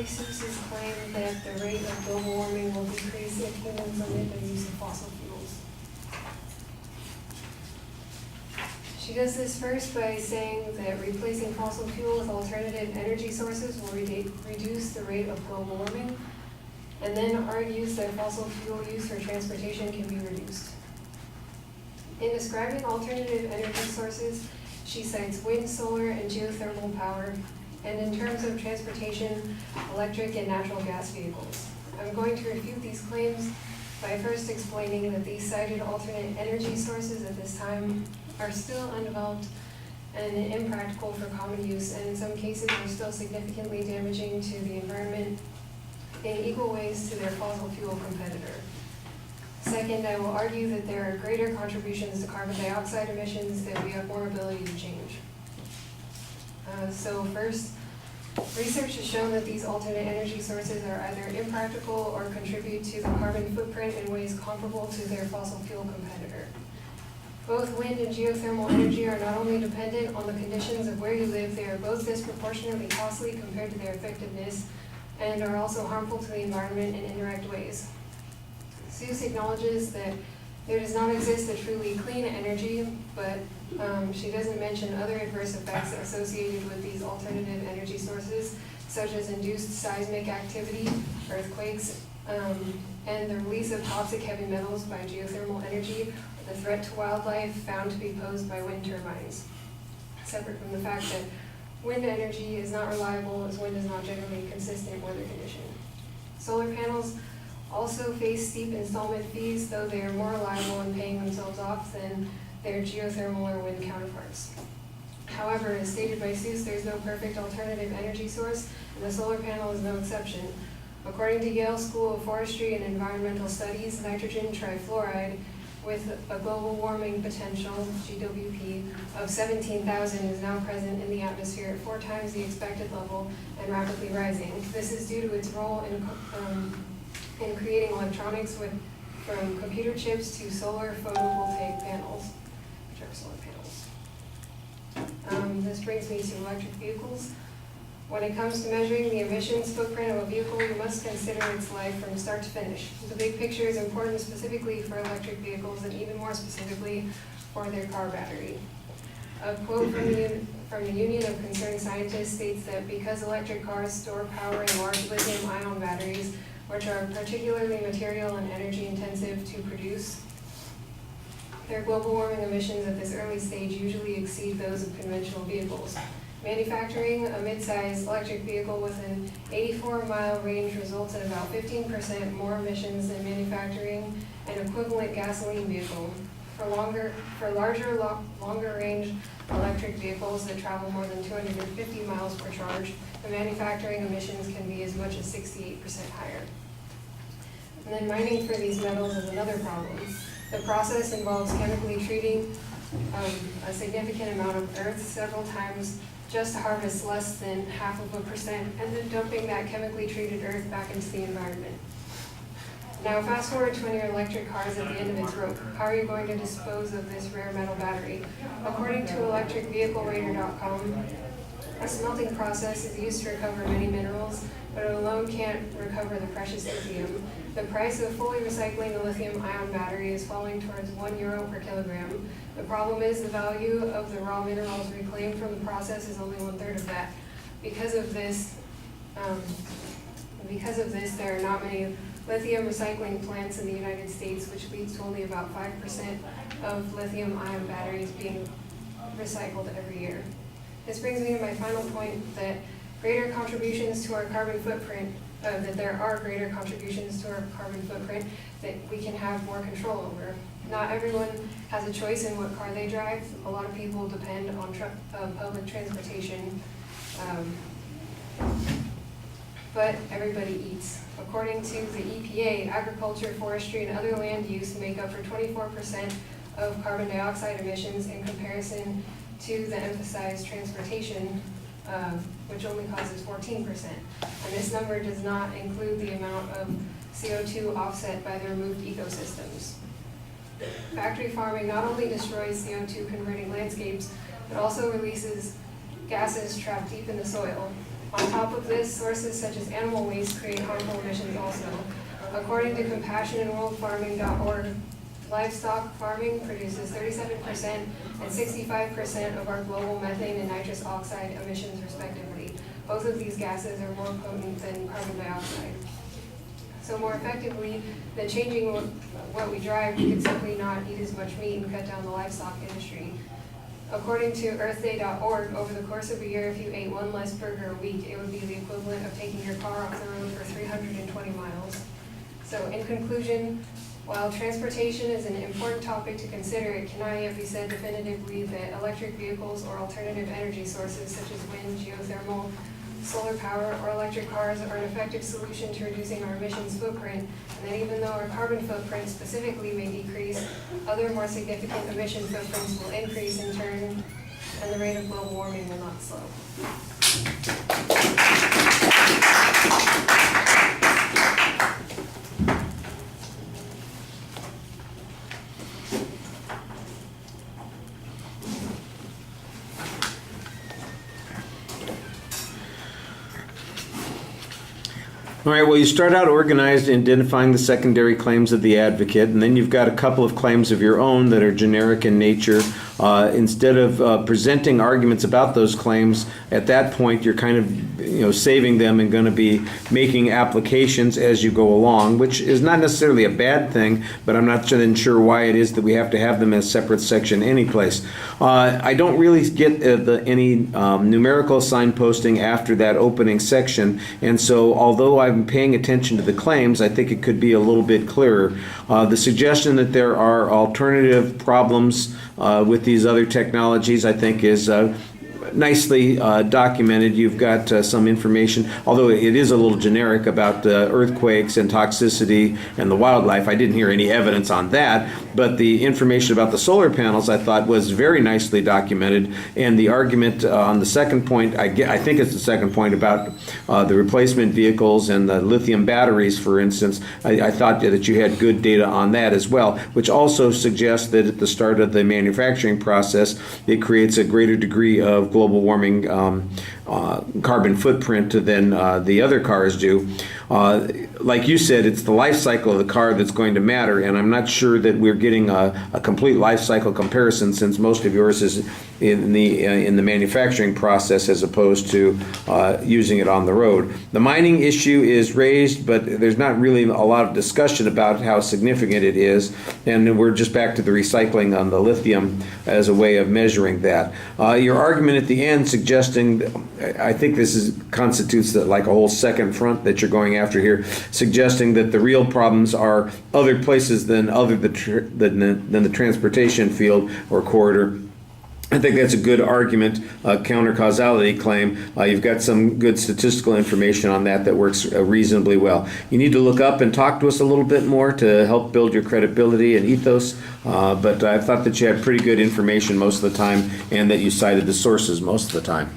Seuss's claim that the rate of global warming will decrease if humans limit the use of fossil fuels. She does this first by saying that replacing fossil fuel with alternative energy sources will reduce the rate of global warming, and then argues that fossil fuel use for transportation can be reduced. In describing alternative energy sources, she cites wind, solar, and geothermal power, and in terms of transportation, electric and natural gas vehicles. I'm going to refute these claims by first explaining that these cited alternate energy sources at this time are still undeveloped and impractical for common use, and in some cases are still significantly damaging to the environment in equal ways to their fossil fuel competitor. Second, I will argue that there are greater contributions to carbon dioxide emissions that we have more ability to change. So first, research has shown that these alternate energy sources are either impractical or contribute to the carbon footprint in ways comparable to their fossil fuel competitor. Both wind and geothermal energy are not only dependent on the conditions of where you live, they are both disproportionately costly compared to their effectiveness and are also harmful to the environment in indirect ways. Seuss acknowledges that there does not exist a truly clean energy, but she doesn't mention other adverse effects associated with these alternative energy sources, such as induced seismic activity, earthquakes, and the release of toxic heavy metals by geothermal energy, or the threat to wildlife found to be posed by wind turbines. Separate from the fact that wind energy is not reliable, as wind is not generally a consistent weather condition. Solar panels also face steep installment fees, though they are more reliable in paying themselves off than their geothermal or wind counterparts. However, as stated by Seuss, there is no perfect alternative energy source, and the solar panel is no exception. According to Yale School of Forestry and Environmental Studies, nitrogen trifluoride, with a global warming potential, GWP, of 17,000 is now present in the atmosphere at 4 times the expected level and rapidly rising. This is due to its role in creating electronics from computer chips to solar photovoltaic panels, which are solar panels. This brings me to electric vehicles. When it comes to measuring the emissions footprint of a vehicle, you must consider its life from start to finish. The big picture is important specifically for electric vehicles and even more specifically for their car battery. A quote from the Union of Concerned Scientists states that because electric cars store power in large lithium-ion batteries, which are particularly material and energy intensive to produce, their global warming emissions at this early stage usually exceed those of conventional vehicles. Manufacturing a mid-size electric vehicle with an 84-mile range results in about 15% more emissions than manufacturing an equivalent gasoline vehicle. For longer range electric vehicles that travel more than 250 miles per charge, the manufacturing emissions can be as much as 68% higher. And then mining for these metals is another problem. The process involves chemically treating a significant amount of earth several times just to harvest less than 0.5%, and then dumping that chemically treated earth back into the environment. Now fast forward to when your electric car is at the end of its rope. How are you going to dispose of this rare metal battery? According to electricvehicleradar.com, a smelting process is used to recover many minerals, but it alone can't recover the precious lithium. The price of fully recycling a lithium-ion battery is falling towards €1 per kilogram. The problem is the value of the raw minerals reclaimed from the process is only 1/3 of that. Because of this, there are not many lithium recycling plants in the United States, which leads to only about 5% of lithium-ion batteries being recycled every year. This brings me to my final point, that greater contributions to our carbon footprint, that there are greater contributions to our carbon footprint that we can have more control over. Not everyone has a choice in what car they drive. A lot of people depend on public transportation, but everybody eats. According to the EPA, agriculture, forestry, and other land use make up for 24% of carbon dioxide emissions in comparison to the emphasized transportation, which only causes 14%. And this number does not include the amount of CO2 offset by the removed ecosystems. Factory farming not only destroys CO2 converting landscapes, but also releases gases trapped deep in the soil. On top of this, sources such as animal waste create harmful emissions also. According to CompassionAtWorldFarming.org, livestock farming produces 37% and 65% of our global methane and nitrous oxide emissions respectively. Both of these gases are more potent than carbon dioxide. So more effectively than changing what we drive, we could simply not eat as much meat and cut down the livestock industry. According to earthday.org, over the course of a year, if you ate one less burger a week, it would be the equivalent of taking your car off the road for 320 miles. So in conclusion, while transportation is an important topic to consider, it cannot yet be said definitively that electric vehicles or alternative energy sources such as wind, geothermal, solar power, or electric cars are an effective solution to reducing our emissions footprint, and that even though our carbon footprint specifically may decrease, other more significant emission footprints will increase in turn, and the rate of global warming will not slow. All right, well, you start out organized in identifying the secondary claims of the advocate, and then you've got a couple of claims of your own that are generic in nature. Instead of presenting arguments about those claims, at that point you're kind of saving them and going to be making applications as you go along, which is not necessarily a bad thing, but I'm not then sure why it is that we have to have them as separate section anyplace. I don't really get any numerical signposting after that opening section, and so although I'm paying attention to the claims, I think it could be a little bit clearer. The suggestion that there are alternative problems with these other technologies, I think, is nicely documented. You've got some information, although it is a little generic about earthquakes and toxicity and the wildlife. I didn't hear any evidence on that, but the information about the solar panels I thought was very nicely documented, and the argument on the second point, I think it's the second point about the replacement vehicles and the lithium batteries, for instance, I thought that you had good data on that as well, which also suggests that at the start of the manufacturing process, it creates a greater degree of global warming carbon footprint than the other cars do. Like you said, it's the life cycle of the car that's going to matter, and I'm not sure that we're getting a complete life cycle comparison, since most of yours is in the manufacturing process as opposed to using it on the road. The mining issue is raised, but there's not really a lot of discussion about how significant it is, and we're just back to the recycling on the lithium as a way of measuring that. Your argument at the end suggesting, I think this constitutes like a whole second front that you're going after here, suggesting that the real problems are other places than the transportation field or corridor. I think that's a good argument, counter-causality claim. You've got some good statistical information on that works reasonably well. You need to look up and talk to us a little bit more to help build your credibility and ethos, but I thought that you had pretty good information most of the time and that you cited the sources most of the time.